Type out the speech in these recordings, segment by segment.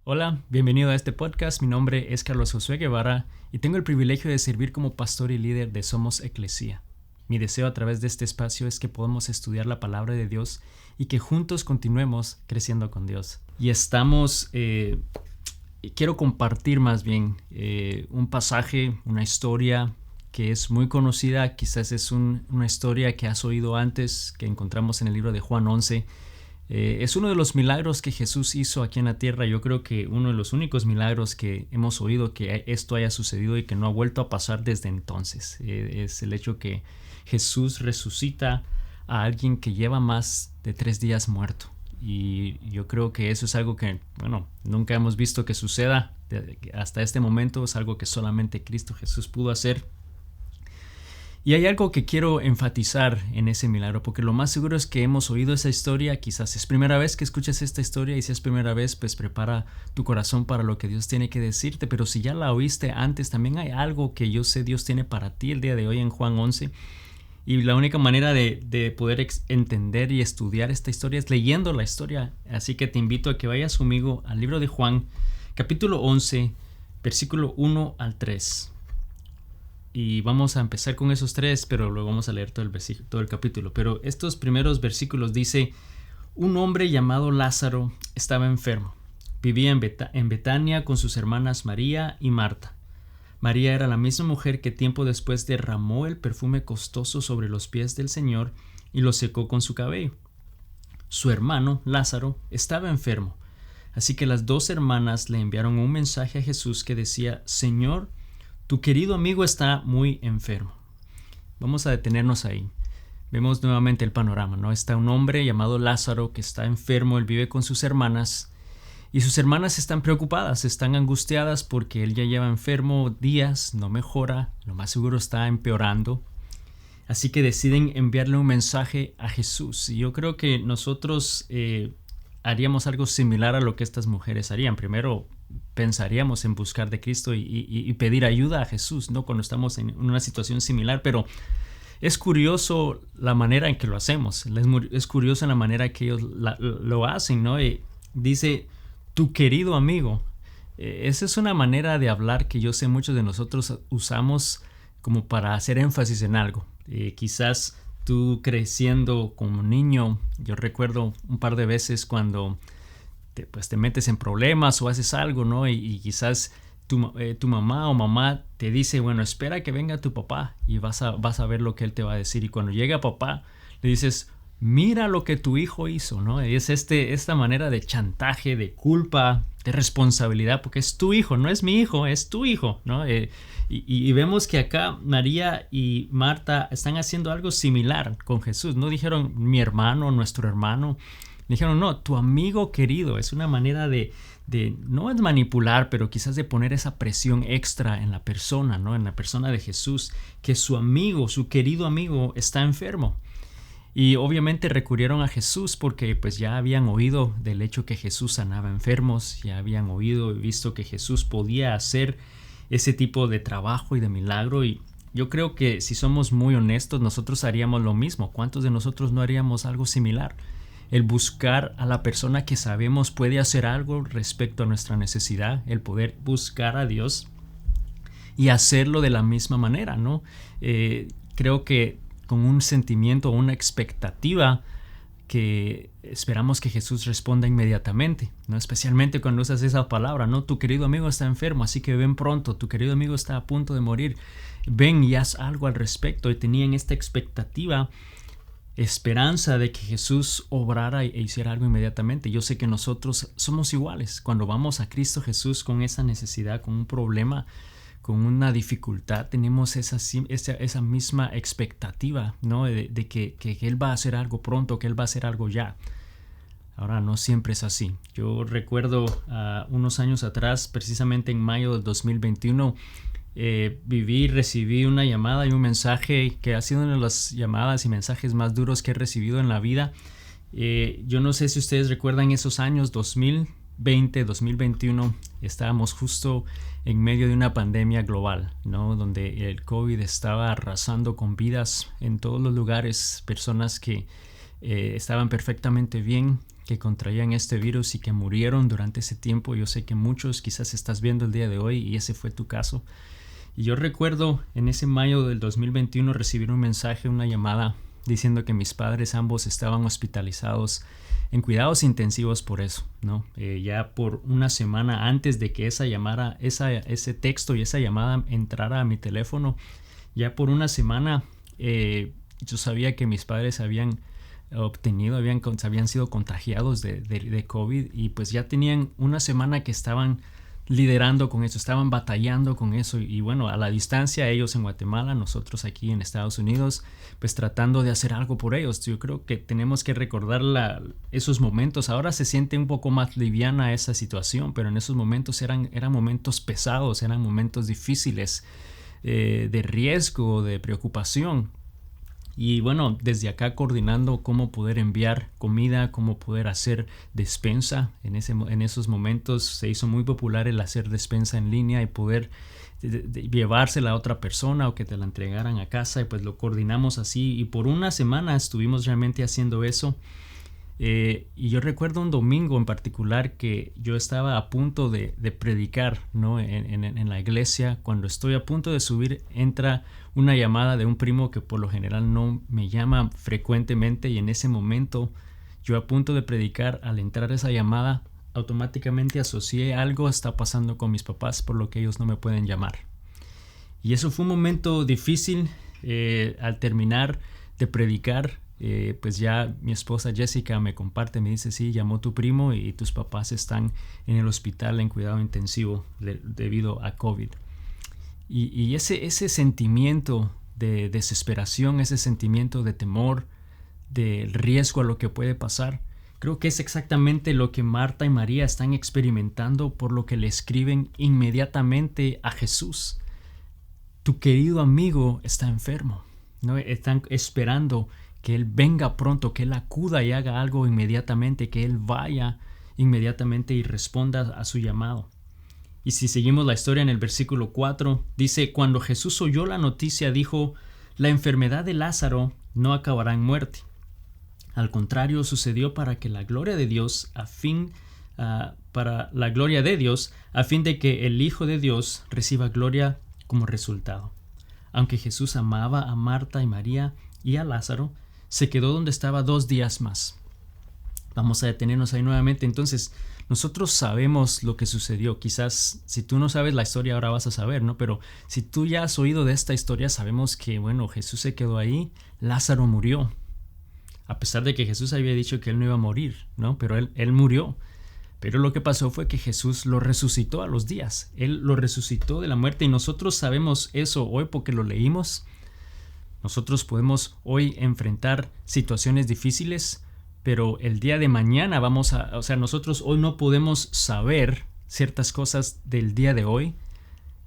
Hola, bienvenido a este podcast. Mi nombre es Carlos Josué Guevara y tengo el privilegio de servir como pastor y líder de Somos Eclesia. Mi deseo a través de este espacio es que podamos estudiar la palabra de Dios y que juntos continuemos creciendo con Dios. Y quiero compartir más bien un pasaje, una historia que es muy conocida. Quizás es una historia que has oído antes, que encontramos en el libro de Juan 11. Es uno de los milagros que Jesús hizo aquí en la tierra. Yo creo que uno de los únicos milagros que hemos oído que esto haya sucedido y que no ha vuelto a pasar desde entonces. Es el hecho que Jesús resucita a alguien que lleva más de 3 días muerto. Y yo creo que eso es algo que, nunca hemos visto que suceda hasta este momento. Es algo que solamente Cristo Jesús pudo hacer. Y hay algo que quiero enfatizar en ese milagro, porque lo más seguro es que hemos oído esa historia. Quizás es primera vez que escuchas esta historia, y si es primera vez, pues prepara tu corazón para lo que Dios tiene que decirte. Pero si ya la oíste antes, también hay algo que yo sé Dios tiene para ti el día de hoy en Juan 11. Y la única manera de poder entender y estudiar esta historia es leyendo la historia. Así que te invito a que vayas conmigo al libro de Juan, capítulo 11, versículo 1 al 3. Y vamos a empezar con esos 3, pero luego vamos a leer todo el capítulo. Pero estos primeros versículos dice: un hombre llamado Lázaro estaba enfermo. Vivía en Betania con sus hermanas María y Marta. María era la misma mujer que tiempo después derramó el perfume costoso sobre los pies del Señor y lo secó con su cabello. Su hermano, Lázaro, estaba enfermo. Así que las dos hermanas le enviaron un mensaje a Jesús que decía: Señor, tu querido amigo está muy enfermo. Vamos a detenernos ahí. Vemos nuevamente el panorama, ¿no? Está un hombre llamado Lázaro que está enfermo. Él vive con sus hermanas y sus hermanas están preocupadas, están angustiadas porque él ya lleva enfermo días, no mejora, lo más seguro está empeorando. Así que deciden enviarle un mensaje a Jesús. Y yo creo que nosotros haríamos algo similar a lo que estas mujeres harían. Primero pensaríamos en buscar de Cristo y pedir ayuda a Jesús, ¿no? Cuando estamos en una situación similar, pero es curioso la manera en que lo hacemos. Es curioso la manera que ellos lo hacen, ¿no? Dice, tu querido amigo. Esa es una manera de hablar que yo sé muchos de nosotros usamos como para hacer énfasis en algo. Quizás tú creciendo como niño, yo recuerdo un par de veces cuando te metes en problemas o haces algo, ¿no? Y quizás tu mamá o mamá te dice, bueno, espera que venga tu papá y vas a ver lo que él te va a decir. Y cuando llega papá, le dices, mira lo que tu hijo hizo, ¿no? Y es esta manera de chantaje, de culpa, de responsabilidad, porque es tu hijo, no es mi hijo, es tu hijo, ¿no? Y vemos que acá María y Marta están haciendo algo similar con Jesús. No dijeron mi hermano, nuestro hermano. Dijeron, no, tu amigo querido. Es una manera de no es manipular, pero quizás de poner esa presión extra en la persona, ¿no? En la persona de Jesús, que su amigo, su querido amigo, está enfermo. Y obviamente recurrieron a Jesús porque pues ya habían oído del hecho que Jesús sanaba enfermos, ya habían oído y visto que Jesús podía hacer ese tipo de trabajo y de milagro. Y yo creo que si somos muy honestos, nosotros haríamos lo mismo. ¿Cuántos de nosotros no haríamos algo similar? El buscar a la persona que sabemos puede hacer algo respecto a nuestra necesidad, el poder buscar a Dios y hacerlo de la misma manera, ¿no? Creo que con un sentimiento o una expectativa que esperamos que Jesús responda inmediatamente, ¿no? Especialmente cuando usas esa palabra, ¿no? Tu querido amigo está enfermo, así que ven pronto, tu querido amigo está a punto de morir, ven y haz algo al respecto. Y tenían esta expectativa, esperanza de que Jesús obrara e hiciera algo inmediatamente. Yo sé que nosotros somos iguales cuando vamos a Cristo Jesús con esa necesidad, con un problema, con una dificultad. Tenemos esa misma expectativa, ¿no? de que Él va a hacer algo pronto, que Él va a hacer algo ya. Ahora, no siempre es así. Yo recuerdo unos años atrás, precisamente en mayo del 2021, recibí una llamada y un mensaje que ha sido una de las llamadas y mensajes más duros que he recibido en la vida. Yo no sé si ustedes recuerdan esos años 2020, 2021, estábamos justo en medio de una pandemia global, ¿no? Donde el COVID estaba arrasando con vidas en todos los lugares, personas que estaban perfectamente bien, que contraían este virus y que murieron durante ese tiempo. Yo sé que muchos quizás estás viendo el día de hoy y ese fue tu caso. Y yo recuerdo en ese mayo del 2021 recibir un mensaje, una llamada diciendo que mis padres ambos estaban hospitalizados en cuidados intensivos por eso, ¿no? Ya por una semana antes de que ese texto y esa llamada entrara a mi teléfono, ya por una semana yo sabía que mis padres habían sido contagiados de COVID, y pues ya tenían una semana que estaban liderando con eso, estaban batallando con eso, y bueno, a la distancia, ellos en Guatemala, nosotros aquí en Estados Unidos, pues tratando de hacer algo por ellos. Yo creo que tenemos que recordar esos momentos. Ahora se siente un poco más liviana esa situación, pero en esos momentos eran momentos pesados, eran momentos difíciles, de riesgo, de preocupación. Y bueno, desde acá coordinando cómo poder enviar comida, cómo poder hacer despensa. En esos momentos se hizo muy popular el hacer despensa en línea y poder llevársela a otra persona o que te la entregaran a casa, y pues lo coordinamos así, y por una semana estuvimos realmente haciendo eso. Y yo recuerdo un domingo en particular que yo estaba a punto de predicar, ¿no? en la iglesia. Cuando estoy a punto de subir, entra una llamada de un primo que por lo general no me llama frecuentemente, y en ese momento, yo a punto de predicar, al entrar esa llamada, automáticamente asocié algo está pasando con mis papás, por lo que ellos no me pueden llamar. Y eso fue un momento difícil. Al terminar de predicar, pues ya mi esposa Jessica me comparte, me dice: sí, llamó tu primo y tus papás están en el hospital en cuidado intensivo debido a COVID. Y ese sentimiento de desesperación, ese sentimiento de temor, de riesgo a lo que puede pasar, creo que es exactamente lo que Marta y María están experimentando, por lo que le escriben inmediatamente a Jesús: tu querido amigo está enfermo, ¿no? Están esperando que Él venga pronto, que Él acuda y haga algo inmediatamente, que Él vaya inmediatamente y responda a su llamado. Y si seguimos la historia en el versículo 4, dice: cuando Jesús oyó la noticia, dijo: la enfermedad de Lázaro no acabará en muerte. Al contrario, sucedió para la gloria de Dios, a fin de que el Hijo de Dios reciba gloria como resultado. Aunque Jesús amaba a Marta y María y a Lázaro, se quedó donde estaba 2 días más. Vamos a detenernos ahí nuevamente. Entonces, nosotros sabemos lo que sucedió. Quizás si tú no sabes la historia, ahora vas a saber, ¿no? Pero si tú ya has oído de esta historia, sabemos que, bueno, Jesús se quedó ahí, Lázaro murió. A pesar de que Jesús había dicho que él no iba a morir, ¿no? Pero él murió. Pero lo que pasó fue que Jesús lo resucitó a los días. Él lo resucitó de la muerte, y nosotros sabemos eso hoy porque lo leímos. Nosotros podemos hoy enfrentar situaciones difíciles, pero el día de mañana nosotros hoy no podemos saber ciertas cosas del día de hoy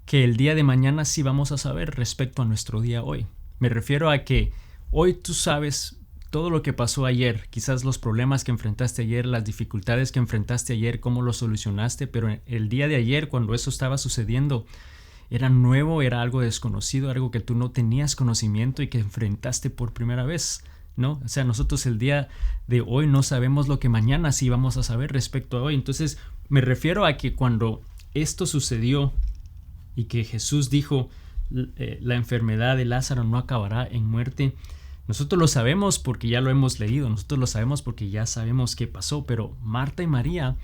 que el día de mañana sí vamos a saber respecto a nuestro día hoy. Me refiero a que hoy tú sabes todo lo que pasó ayer, quizás los problemas que enfrentaste ayer, las dificultades que enfrentaste ayer, cómo lo solucionaste, pero el día de ayer, cuando eso estaba sucediendo, era nuevo, era algo desconocido, algo que tú no tenías conocimiento y que enfrentaste por primera vez, ¿no? O sea, nosotros el día de hoy no sabemos lo que mañana sí vamos a saber respecto a hoy. Entonces, me refiero a que cuando esto sucedió y que Jesús dijo: la enfermedad de Lázaro no acabará en muerte, nosotros lo sabemos porque ya lo hemos leído, nosotros lo sabemos porque ya sabemos qué pasó, pero Marta y María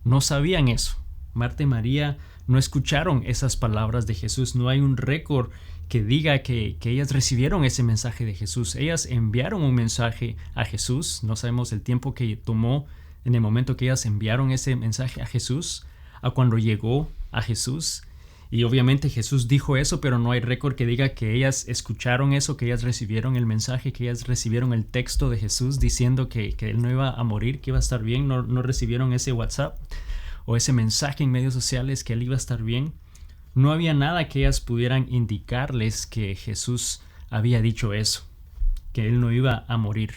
no sabían eso. Marta y María no escucharon esas palabras de Jesús. No hay un récord que diga que ellas recibieron ese mensaje de Jesús. Ellas enviaron un mensaje a Jesús. No sabemos el tiempo que tomó en el momento que ellas enviaron ese mensaje a Jesús, a cuando llegó a Jesús. Y obviamente Jesús dijo eso, pero no hay récord que diga que ellas escucharon eso, que ellas recibieron el mensaje, que ellas recibieron el texto de Jesús diciendo que él no iba a morir, que iba a estar bien. No recibieron ese WhatsApp o ese mensaje en medios sociales que él iba a estar bien. No había nada que ellas pudieran indicarles que Jesús había dicho eso, que él no iba a morir.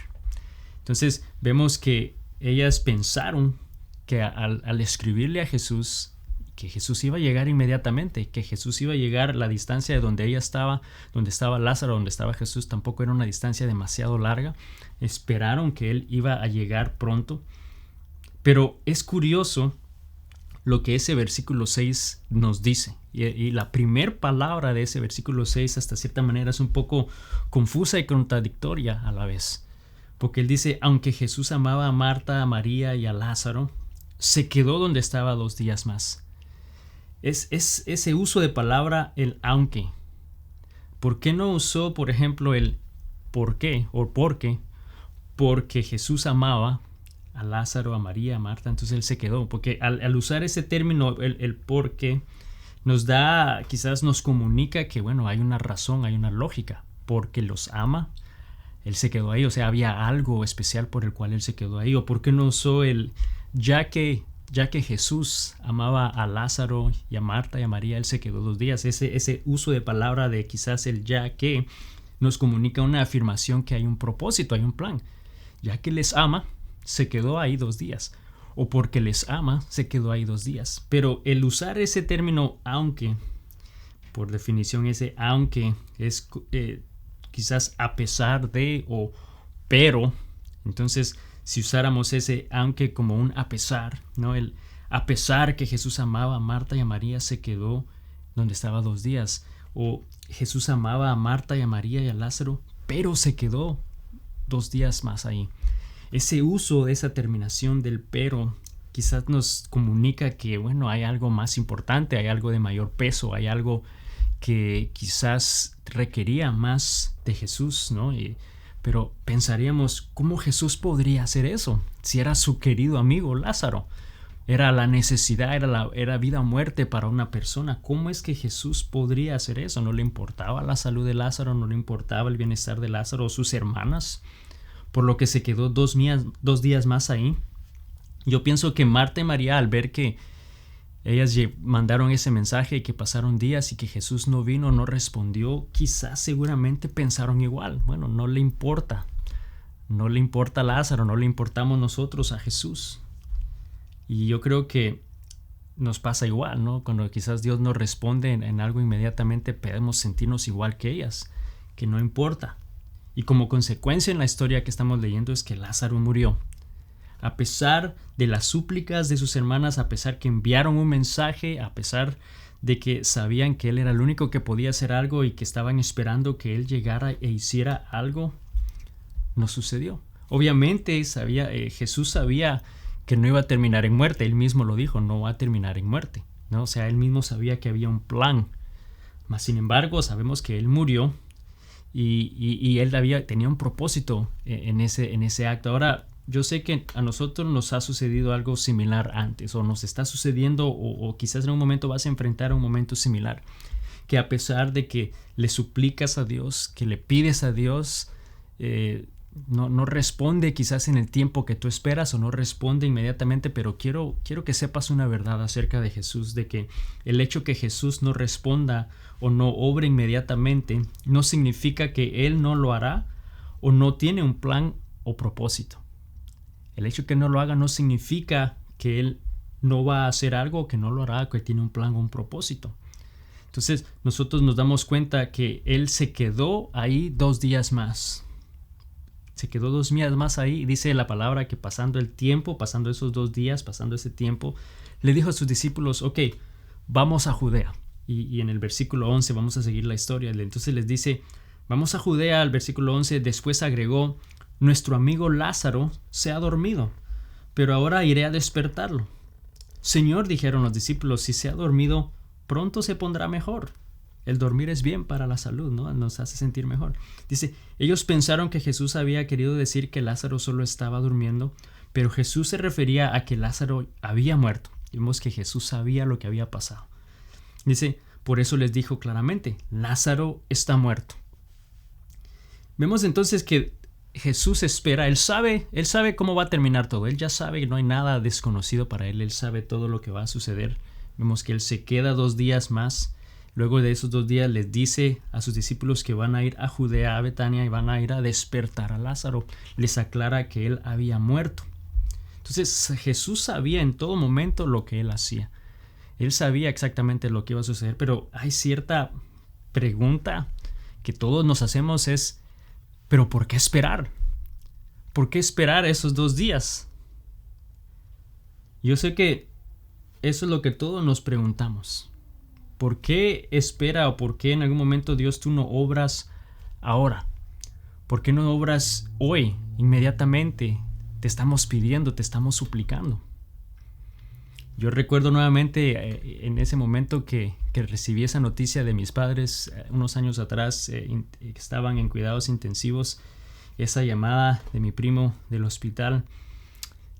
Entonces vemos que ellas pensaron que al escribirle a Jesús, que Jesús iba a llegar inmediatamente, que Jesús iba a llegar. La distancia de donde ella estaba, donde estaba Lázaro, donde estaba Jesús, tampoco era una distancia demasiado larga. Esperaron que él iba a llegar pronto. Pero es curioso lo que ese versículo 6 nos dice. Y la primer palabra de ese versículo 6 hasta cierta manera es un poco confusa y contradictoria a la vez. Porque él dice, aunque Jesús amaba a Marta, a María y a Lázaro, se quedó donde estaba 2 días más. Es ese uso de palabra, el aunque. ¿Por qué no usó, por ejemplo, el por qué o por qué? Porque Jesús amaba a Lázaro, a María, a Marta, entonces él se quedó. Porque al usar ese término, el por qué, nos da, quizás nos comunica que, bueno, hay una razón, hay una lógica. Porque los ama, él se quedó ahí. O sea, había algo especial por el cual él se quedó ahí. ¿O por qué no usó el ya que Jesús amaba a Lázaro y a Marta y a María, él se quedó 2 días? Ese uso de palabra de quizás el ya que nos comunica una afirmación que hay un propósito, hay un plan. Ya que les ama, se quedó ahí 2 días. O porque les ama, se quedó ahí 2 días. Pero el usar ese término aunque, por definición ese aunque es quizás a pesar de o pero, entonces si usáramos ese aunque como un a pesar, ¿no? El a pesar que Jesús amaba a Marta y a María, se quedó donde estaba 2 días. O Jesús amaba a Marta y a María y a Lázaro, pero se quedó 2 días más ahí. Ese uso de esa terminación del pero quizás nos comunica que, bueno, hay algo más importante, hay algo de mayor peso, hay algo que quizás requería más de Jesús, ¿no? Pero pensaríamos, ¿cómo Jesús podría hacer eso? Si era su querido amigo Lázaro, era la necesidad, era vida o muerte para una persona. ¿Cómo es que Jesús podría hacer eso? ¿No le importaba la salud de Lázaro? ¿No le importaba el bienestar de Lázaro o sus hermanas? Por lo que se quedó 2 días más ahí. Yo pienso que Marta y María, al ver que ellas mandaron ese mensaje y que pasaron días y que Jesús no vino, no respondió, quizás seguramente pensaron igual. Bueno, no le importa. No le importa a Lázaro, no le importamos nosotros a Jesús. Y yo creo que nos pasa igual, ¿no? Cuando quizás Dios nos responde en algo inmediatamente, podemos sentirnos igual que ellas, que no importa. Y como consecuencia en la historia que estamos leyendo es que Lázaro murió. A pesar de las súplicas de sus hermanas, a pesar que enviaron un mensaje, a pesar de que sabían que él era el único que podía hacer algo y que estaban esperando que él llegara e hiciera algo, no sucedió. Obviamente Jesús sabía que no iba a terminar en muerte. Él mismo lo dijo, no va a terminar en muerte, ¿no? O sea, él mismo sabía que había un plan. Mas, sin embargo, sabemos que él murió y él tenía un propósito en ese acto. Ahora, yo sé que a nosotros nos ha sucedido algo similar antes, o nos está sucediendo, o quizás en un momento vas a enfrentar un momento similar, que a pesar de que le suplicas a Dios, que le pides a Dios, no responde quizás en el tiempo que tú esperas, o no responde inmediatamente. Pero quiero que sepas una verdad acerca de Jesús, de que el hecho que Jesús no responda o no obre inmediatamente no significa que Él no lo hará o no tiene un plan o propósito. El hecho que no lo haga no significa que Él no va a hacer algo, que no lo hará, que tiene un plan o un propósito. Entonces nosotros nos damos cuenta que Él se quedó ahí 2 días más. Se quedó 2 días más ahí, y dice la palabra que pasando el tiempo, pasando esos 2 días, pasando ese tiempo, le dijo a sus discípulos, ok, vamos a Judea. Y en el versículo 11 vamos a seguir la historia. Entonces les dice, vamos a Judea. Al versículo 11 después agregó, nuestro amigo Lázaro se ha dormido, pero ahora iré a despertarlo. Señor, dijeron los discípulos, si se ha dormido, pronto se pondrá mejor. El dormir es bien para la salud, ¿no? Nos hace sentir mejor. Dice, ellos pensaron que Jesús había querido decir que Lázaro solo estaba durmiendo, pero Jesús se refería a que Lázaro había muerto. Vimos que Jesús sabía lo que había pasado. Dice, por eso les dijo claramente, Lázaro está muerto. Vemos entonces que Jesús espera, Él sabe cómo va a terminar todo. Él ya sabe que no hay nada desconocido para Él. Él sabe todo lo que va a suceder. Vemos que Él se queda 2 días más. Luego de esos 2 días les dice a sus discípulos que van a ir a Judea, a Betania, y van a ir a despertar a Lázaro. Les aclara que Él había muerto. Entonces Jesús sabía en todo momento lo que Él hacía. Él sabía exactamente lo que iba a suceder, pero hay cierta pregunta que todos nos hacemos es, ¿pero por qué esperar? ¿Por qué esperar esos 2 días? Yo sé que eso es lo que todos nos preguntamos. ¿Por qué espera o por qué en algún momento Dios tú no obras ahora? ¿Por qué no obras hoy, inmediatamente? Te estamos pidiendo, te estamos suplicando. Yo recuerdo nuevamente en ese momento que recibí esa noticia de mis padres unos años atrás, que estaban en cuidados intensivos, esa llamada de mi primo del hospital.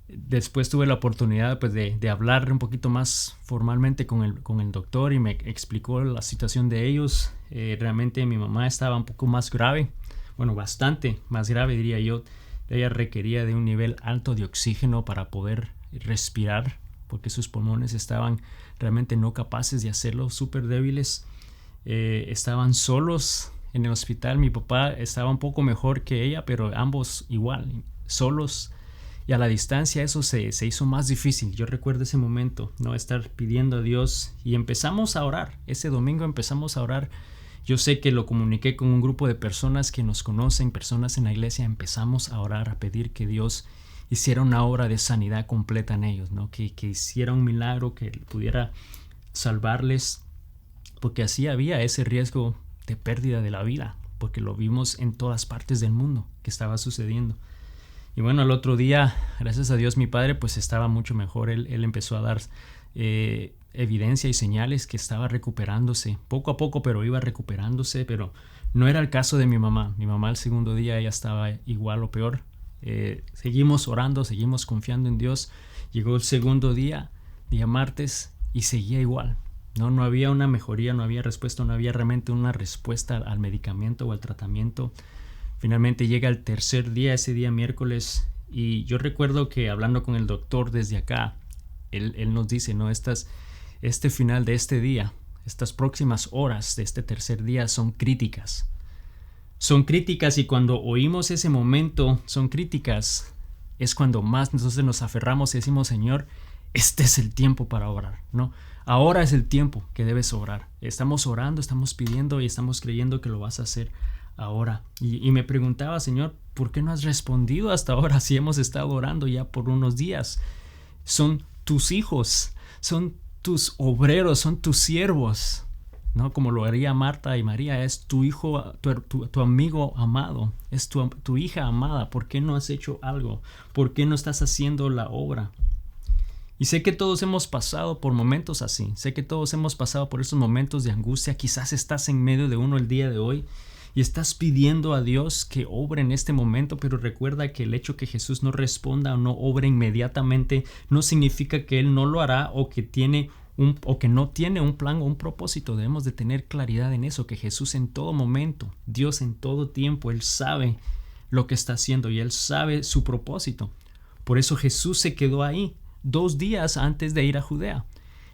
Después tuve la oportunidad pues, de hablar un poquito más formalmente con el doctor y me explicó la situación de ellos. Realmente mi mamá estaba un poco más grave, bueno, bastante más grave diría yo. Ella requería de un nivel alto de oxígeno para poder respirar, porque sus pulmones estaban realmente no capaces de hacerlo, súper débiles. Estaban solos en el hospital. Mi papá estaba un poco mejor que ella, pero ambos igual, solos. Y a la distancia eso se hizo más difícil. Yo recuerdo ese momento, ¿no? Estar pidiendo a Dios y empezamos a orar. Ese domingo empezamos a orar. Yo sé que lo comuniqué con un grupo de personas que nos conocen, personas en la iglesia. Empezamos a orar, a pedir que Dios hiciera una obra de sanidad completa en ellos, ¿no? Que hiciera un milagro, que pudiera salvarles, porque así había ese riesgo de pérdida de la vida, porque lo vimos en todas partes del mundo que estaba sucediendo. Y bueno, al otro día, gracias a Dios, mi padre pues estaba mucho mejor. Él empezó a dar evidencia y señales que estaba recuperándose, poco a poco, pero iba recuperándose, pero no era el caso de mi mamá. Mi mamá el segundo día ella estaba igual o peor. Seguimos orando, seguimos confiando en Dios. Llegó el segundo día martes, y seguía igual. No había una mejoría, no había respuesta, no había realmente una respuesta al medicamento o al tratamiento. Finalmente llega el tercer día, ese día miércoles, y yo recuerdo que hablando con el doctor desde acá, él nos dice, ¿no? Este final de este día, estas próximas horas de este tercer día son críticas. Son críticas, y cuando oímos ese momento, son críticas, es cuando más nosotros nos aferramos y decimos, Señor, este es el tiempo para orar, ¿no? Ahora es el tiempo que debes orar. Estamos orando, estamos pidiendo y estamos creyendo que lo vas a hacer ahora. Y me preguntaba, Señor, ¿por qué no has respondido hasta ahora si hemos estado orando ya por unos días? Son tus hijos, son tus obreros, son tus siervos, ¿no? Como lo haría Marta y María, es tu hijo, tu amigo amado, es tu hija amada. ¿Por qué no has hecho algo? ¿Por qué no estás haciendo la obra? Y sé que todos hemos pasado por momentos así, sé que todos hemos pasado por esos momentos de angustia. Quizás estás en medio de uno el día de hoy y estás pidiendo a Dios que obre en este momento, pero recuerda que el hecho que Jesús no responda o no obre inmediatamente no significa que Él no lo hará o que no tiene un plan o un propósito. Debemos de tener claridad en eso, que Jesús en todo momento, Dios en todo tiempo, Él sabe lo que está haciendo y Él sabe su propósito. Por eso Jesús se quedó ahí 2 días antes de ir a Judea.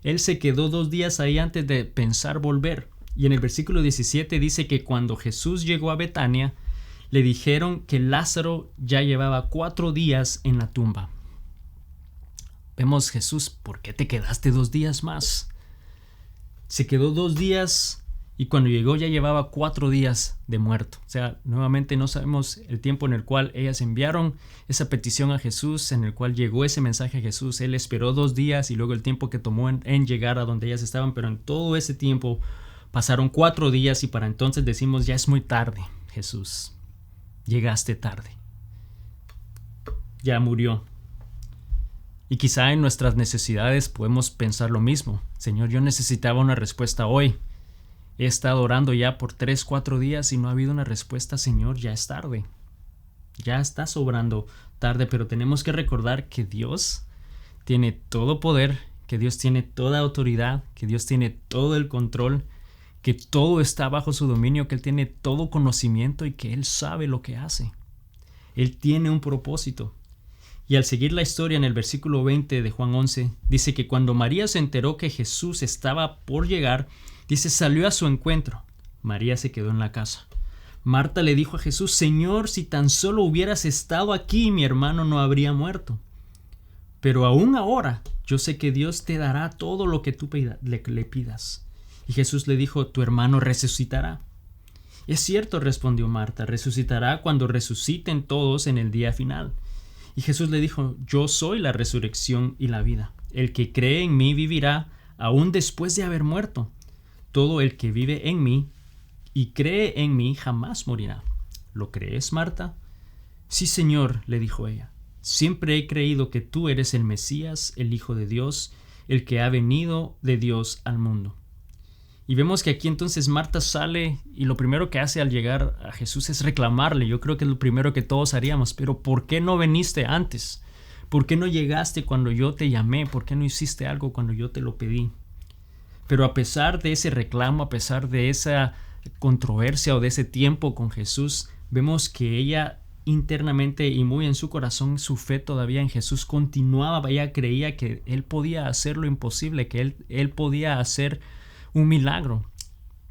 Él se quedó 2 días ahí antes de pensar volver. Y en el versículo 17 dice que cuando Jesús llegó a Betania, le dijeron que Lázaro ya llevaba 4 días en la tumba. Vemos, Jesús, ¿por qué te quedaste 2 días más? Se quedó 2 días y cuando llegó ya llevaba 4 días de muerto. O sea, nuevamente no sabemos el tiempo en el cual ellas enviaron esa petición a Jesús, en el cual llegó ese mensaje a Jesús. Él esperó 2 días y luego el tiempo que tomó en llegar a donde ellas estaban, pero en todo ese tiempo pasaron 4 días y para entonces decimos, ya es muy tarde, Jesús. Llegaste tarde. Ya murió. Y quizá en nuestras necesidades podemos pensar lo mismo. Señor, yo necesitaba una respuesta hoy. He estado orando ya por 3-4 días y no ha habido una respuesta. Señor, ya es tarde. Ya está sobrando tarde, pero tenemos que recordar que Dios tiene todo poder, que Dios tiene toda autoridad, que Dios tiene todo el control, que todo está bajo su dominio, que Él tiene todo conocimiento y que Él sabe lo que hace. Él tiene un propósito. Y al seguir la historia en el versículo 20 de Juan 11, dice que cuando María se enteró que Jesús estaba por llegar, dice, salió a su encuentro. María se quedó en la casa. Marta le dijo a Jesús, Señor, si tan solo hubieras estado aquí, mi hermano no habría muerto. Pero aún ahora, yo sé que Dios te dará todo lo que tú le pidas. Y Jesús le dijo, tu hermano resucitará. Es cierto, respondió Marta, resucitará cuando resuciten todos en el día final. Y Jesús le dijo, yo soy la resurrección y la vida. El que cree en mí vivirá aún después de haber muerto. Todo el que vive en mí y cree en mí jamás morirá. ¿Lo crees, Marta? Sí, Señor, le dijo ella. Siempre he creído que tú eres el Mesías, el Hijo de Dios, el que ha venido de Dios al mundo. Y vemos que aquí entonces Marta sale y lo primero que hace al llegar a Jesús es reclamarle. Yo creo que es lo primero que todos haríamos. Pero ¿por qué no viniste antes? ¿Por qué no llegaste cuando yo te llamé? ¿Por qué no hiciste algo cuando yo te lo pedí? Pero a pesar de ese reclamo, a pesar de esa controversia o de ese tiempo con Jesús, vemos que ella internamente y muy en su corazón, su fe todavía en Jesús continuaba. Ella creía que Él podía hacer lo imposible, que Él podía hacer un milagro.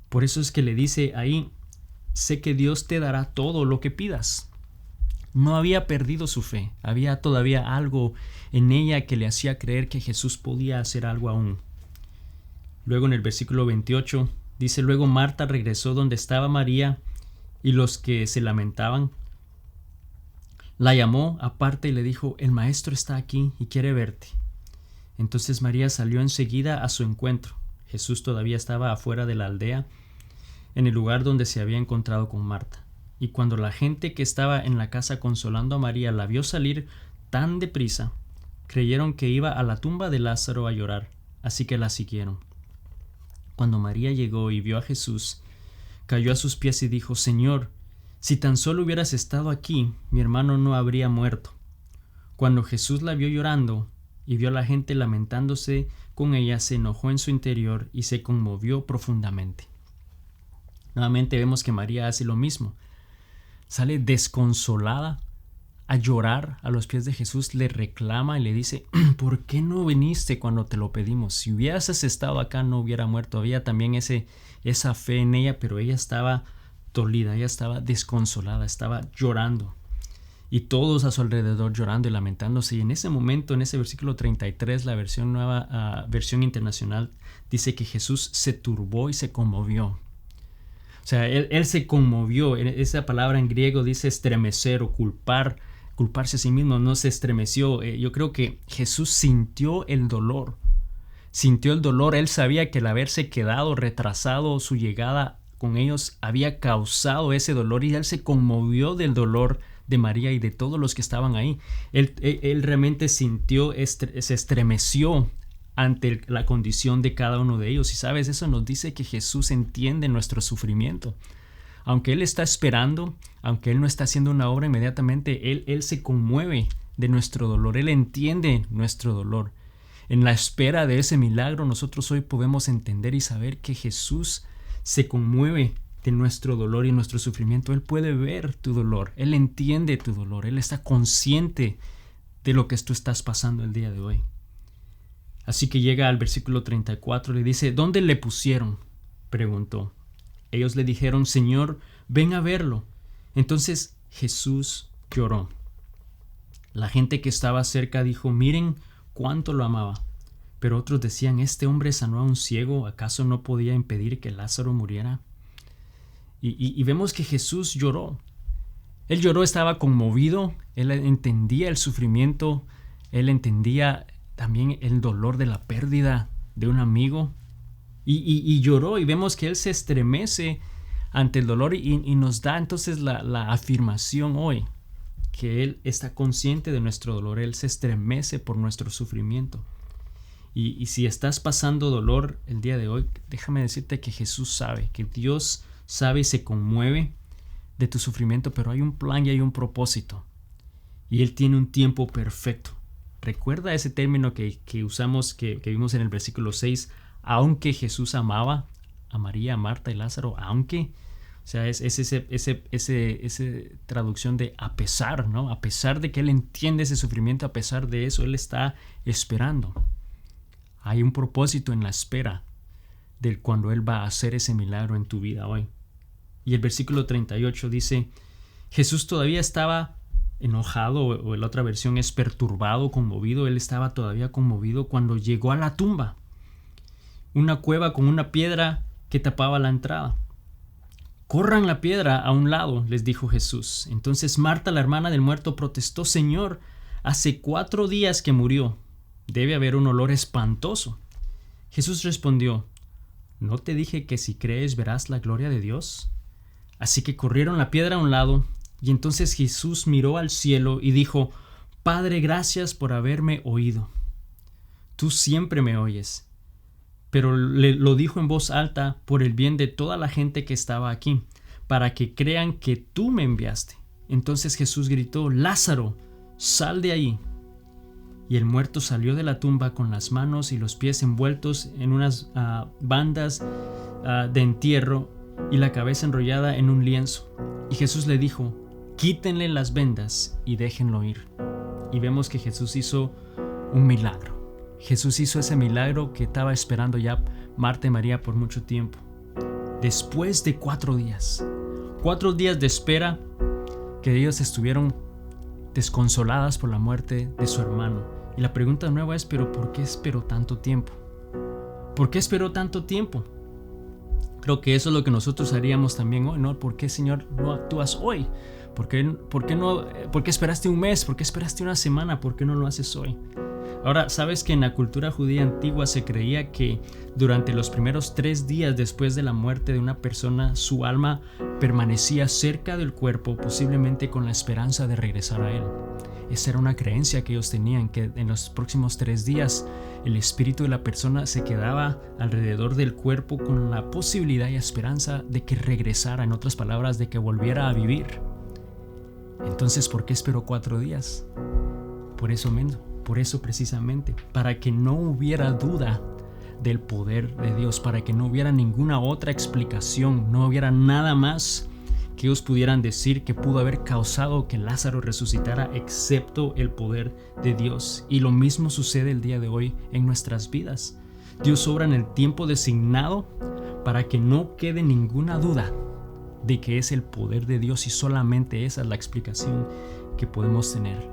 Por eso es que le dice ahí, sé que Dios te dará todo lo que pidas. No había perdido su fe, había todavía algo en ella que le hacía creer que Jesús podía hacer algo aún. Luego en el versículo 28 dice, luego Marta regresó donde estaba María y los que se lamentaban. La llamó aparte y le dijo, el maestro está aquí y quiere verte. Entonces María salió enseguida a su encuentro. Jesús todavía estaba afuera de la aldea, en el lugar donde se había encontrado con Marta. Y cuando la gente que estaba en la casa consolando a María la vio salir tan deprisa, creyeron que iba a la tumba de Lázaro a llorar, así que la siguieron. Cuando María llegó y vio a Jesús, cayó a sus pies y dijo, Señor, si tan solo hubieras estado aquí, mi hermano no habría muerto. Cuando Jesús la vio llorando y vio a la gente lamentándose con ella, se enojó en su interior y se conmovió profundamente. Nuevamente vemos que María hace lo mismo. Sale desconsolada a llorar a los pies de Jesús, le reclama y le dice, ¿por qué no viniste cuando te lo pedimos? Si hubieras estado acá no hubiera muerto. Había también esa fe en ella, pero ella estaba dolida, ella estaba desconsolada, estaba llorando. Y todos a su alrededor llorando y lamentándose. Y en ese momento, en ese versículo 33, la versión nueva, versión internacional, dice que Jesús se turbó y se conmovió. O sea, él se conmovió. Esa palabra en griego dice estremecer o culparse a sí mismo. No se estremeció. Yo creo que Jesús sintió el dolor. Sintió el dolor. Él sabía que el haberse quedado retrasado su llegada con ellos había causado ese dolor y él se conmovió del dolor de María y de todos los que estaban ahí. Él realmente sintió, se estremeció ante la condición de cada uno de ellos. Y sabes, eso nos dice que Jesús entiende nuestro sufrimiento. Aunque Él está esperando, aunque Él no está haciendo una obra inmediatamente, Él se conmueve de nuestro dolor. Él entiende nuestro dolor. En la espera de ese milagro, nosotros hoy podemos entender y saber que Jesús se conmueve de nuestro dolor y nuestro sufrimiento. Él puede ver tu dolor, Él entiende tu dolor, Él está consciente de lo que tú estás pasando el día de hoy. Así que llega al versículo 34, le dice, ¿dónde le pusieron?, preguntó. Ellos le dijeron, Señor, ven a verlo. Entonces Jesús lloró. La gente que estaba cerca dijo, miren cuánto lo amaba. Pero otros decían, este hombre sanó a un ciego, ¿acaso no podía impedir que Lázaro muriera? Y vemos que Jesús lloró. Él lloró, estaba conmovido, él entendía el sufrimiento, él entendía también el dolor de la pérdida de un amigo. Y lloró, y vemos que él se estremece ante el dolor y nos da entonces la afirmación hoy que él está consciente de nuestro dolor, él se estremece por nuestro sufrimiento. Y si estás pasando dolor el día de hoy, déjame decirte que Jesús sabe, que Dios sabe y se conmueve de tu sufrimiento, pero hay un plan y hay un propósito. Y Él tiene un tiempo perfecto. Recuerda ese término que usamos, que vimos en el versículo 6, aunque Jesús amaba a María, a Marta y Lázaro, aunque, o sea, es esa traducción de a pesar, ¿no? A pesar de que Él entiende ese sufrimiento, a pesar de eso, Él está esperando. Hay un propósito en la espera de cuando Él va a hacer ese milagro en tu vida hoy. Y el versículo 38 dice, Jesús todavía estaba enojado, o en la otra versión es perturbado, conmovido. Él estaba todavía conmovido cuando llegó a la tumba, una cueva con una piedra que tapaba la entrada. Corran la piedra a un lado, les dijo Jesús. Entonces Marta, la hermana del muerto, protestó, Señor, hace 4 días que murió. Debe haber un olor espantoso. Jesús respondió: ¿no te dije que si crees verás la gloria de Dios? Así que corrieron la piedra a un lado, y entonces Jesús miró al cielo y dijo: Padre, gracias por haberme oído. Tú siempre me oyes. Pero lo dijo en voz alta por el bien de toda la gente que estaba aquí, para que crean que tú me enviaste. Entonces Jesús gritó: Lázaro, sal de ahí. Y el muerto salió de la tumba con las manos y los pies envueltos en unas bandas de entierro y la cabeza enrollada en un lienzo. Y Jesús le dijo: quítenle las vendas y déjenlo ir. Y vemos que Jesús hizo un milagro. Jesús hizo ese milagro que estaba esperando ya Marta y María por mucho tiempo. Después de 4 días. 4 días de espera, que ellos estuvieron desconsoladas por la muerte de su hermano. Y la pregunta nueva es: ¿pero por qué esperó tanto tiempo? ¿Por qué esperó tanto tiempo? Creo que eso es lo que nosotros haríamos también hoy, ¿no? ¿Por qué, Señor, no actúas hoy? ¿Por qué esperaste un mes? ¿Por qué esperaste una semana? ¿Por qué no lo haces hoy? Ahora, ¿sabes que en la cultura judía antigua se creía que durante los primeros 3 días después de la muerte de una persona, su alma permanecía cerca del cuerpo, posiblemente con la esperanza de regresar a él? Esa era una creencia que ellos tenían, que en los próximos 3 días el espíritu de la persona se quedaba alrededor del cuerpo con la posibilidad y esperanza de que regresara, en otras palabras, de que volviera a vivir. Entonces, ¿por qué esperó 4 días? Por eso precisamente, para que no hubiera duda del poder de Dios, para que no hubiera ninguna otra explicación, no hubiera nada más que ellos pudieran decir que pudo haber causado que Lázaro resucitara excepto el poder de Dios. Y lo mismo sucede el día de hoy en nuestras vidas. Dios obra en el tiempo designado para que no quede ninguna duda de que es el poder de Dios, y solamente esa es la explicación que podemos tener.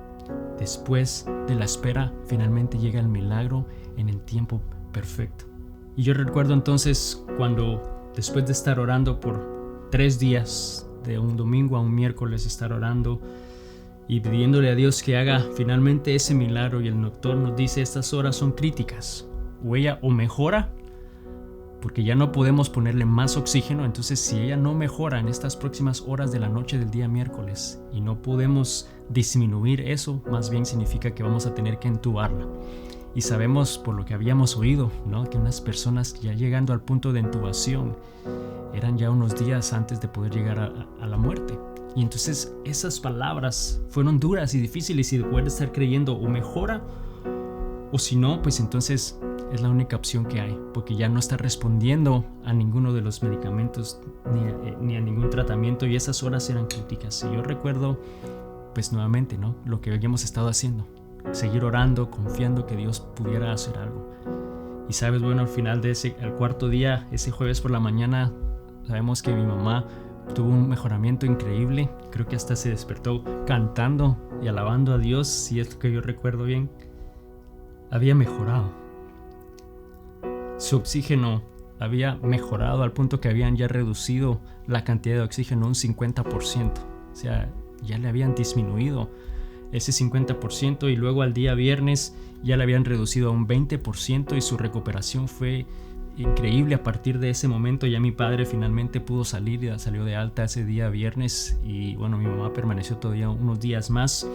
Después de la espera, finalmente llega el milagro en el tiempo perfecto. Y yo recuerdo entonces cuando, después de estar orando por 3 días, de un domingo a un miércoles, estar orando y pidiéndole a Dios que haga finalmente ese milagro, y el doctor nos dice: estas horas son críticas, o ella o mejora, porque ya no podemos ponerle más oxígeno. Entonces, si ella no mejora en estas próximas horas de la noche del día miércoles y no podemos disminuir eso, más bien significa que vamos a tener que entubarla. Y sabemos por lo que habíamos oído, ¿no?, que unas personas ya llegando al punto de intubación eran ya unos días antes de poder llegar a la muerte. Y entonces esas palabras fueron duras y difíciles, y de poder estar creyendo o mejora, o si no, pues entonces es la única opción que hay, porque ya no está respondiendo a ninguno de los medicamentos ni a ningún tratamiento, y esas horas eran críticas. Y yo recuerdo, pues nuevamente, ¿no?, lo que habíamos estado haciendo, seguir orando, confiando que Dios pudiera hacer algo. Y sabes, bueno, al final de al 4.º día, ese jueves por la mañana, sabemos que mi mamá tuvo un mejoramiento increíble. Creo que hasta se despertó cantando y alabando a Dios, si es lo que yo recuerdo bien. Había mejorado. Su oxígeno había mejorado al punto que habían ya reducido la cantidad de oxígeno un 50%. O sea, ya le habían disminuido ese 50%, y luego al día viernes ya le habían reducido a un 20%, y su recuperación fue increíble. A partir de ese momento ya mi padre finalmente pudo salir, y salió de alta ese día viernes, y bueno, mi mamá permaneció todavía unos días más.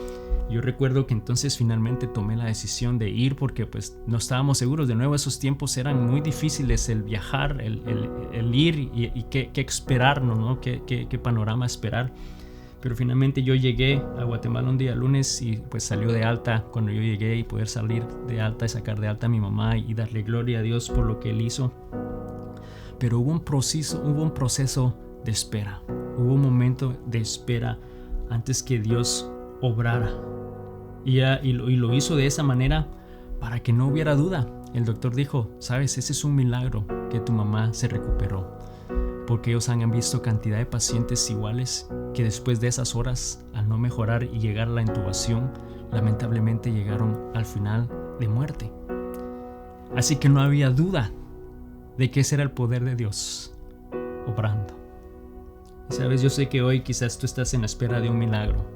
Yo recuerdo que entonces finalmente tomé la decisión de ir, porque pues no estábamos seguros. De nuevo, esos tiempos eran muy difíciles, el viajar, el ir y qué esperarnos, ¿no? Qué panorama esperar. Pero finalmente yo llegué a Guatemala un día lunes, y pues salió de alta cuando yo llegué, y poder salir de alta y sacar de alta a mi mamá y darle gloria a Dios por lo que Él hizo. Pero hubo un proceso de espera, hubo un momento de espera antes que Dios obrara. Y lo hizo de esa manera para que no hubiera duda. El doctor dijo: sabes, ese es un milagro que tu mamá se recuperó, porque ellos han visto cantidad de pacientes iguales que después de esas horas, al no mejorar y llegar a la intubación, lamentablemente llegaron al final de muerte. Así que no había duda de que ese era el poder de Dios obrando. Y sabes, yo sé que hoy quizás tú estás en la espera de un milagro.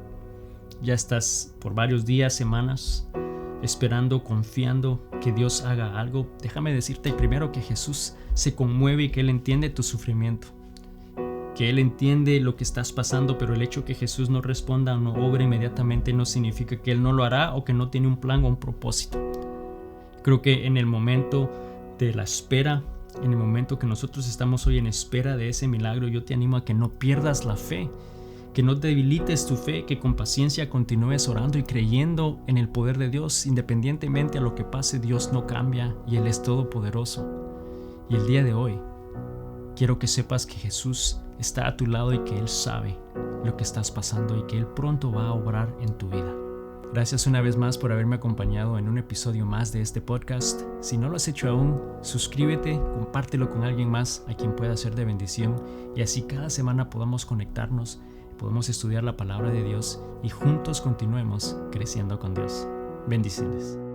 Ya estás por varios días, semanas, esperando, confiando que Dios haga algo, déjame decirte primero que Jesús se conmueve y que Él entiende tu sufrimiento, que Él entiende lo que estás pasando, pero el hecho que Jesús no responda o no obre inmediatamente no significa que Él no lo hará o que no tiene un plan o un propósito. Creo que en el momento de la espera, en el momento que nosotros estamos hoy en espera de ese milagro, yo te animo a que no pierdas la fe, que no debilites tu fe, que con paciencia continúes orando y creyendo en el poder de Dios. Independientemente a lo que pase, Dios no cambia y Él es todopoderoso. Y el día de hoy, quiero que sepas que Jesús está a tu lado y que Él sabe lo que estás pasando y que Él pronto va a obrar en tu vida. Gracias una vez más por haberme acompañado en un episodio más de este podcast. Si no lo has hecho aún, suscríbete, compártelo con alguien más a quien pueda ser de bendición y así cada semana podamos conectarnos, podemos estudiar la palabra de Dios y juntos continuemos creciendo con Dios. Bendiciones.